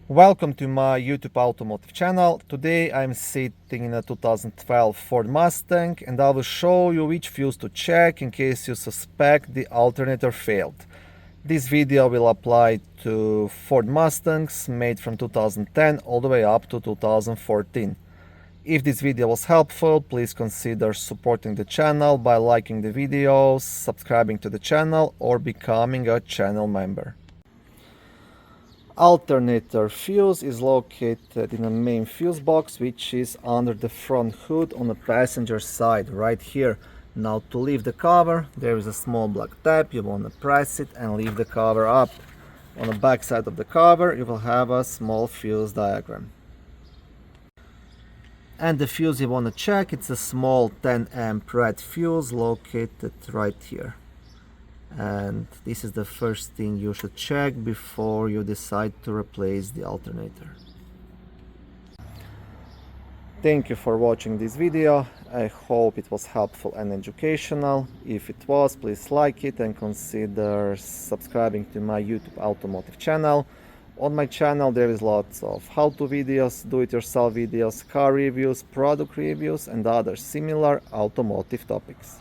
Welcome to my YouTube automotive channel. Today I'm sitting in a 2012 Ford Mustang and I will show you which fuse to check in case you suspect the alternator failed. This video will apply to Ford Mustangs made from 2010 all the way up to 2014. If this video was helpful, please consider supporting the channel by liking the videos, subscribing to the channel, or becoming a channel member. Alternator fuse is located in a main fuse box, which is under the front hood on the passenger side right here. Now to lift the cover, there is a small black tab. You want to press it and lift the cover up. On the back side of the cover you will have a small fuse diagram. And the fuse you want to check, it's a small 10 amp red fuse located right here. And this is the first thing you should check before you decide to replace the alternator. Thank you for watching this video. I hope it was helpful and educational. If it was, please like it and consider subscribing to my YouTube automotive channel. On my channel there is lots of how-to videos, do-it-yourself videos, car reviews, product reviews and other similar automotive topics.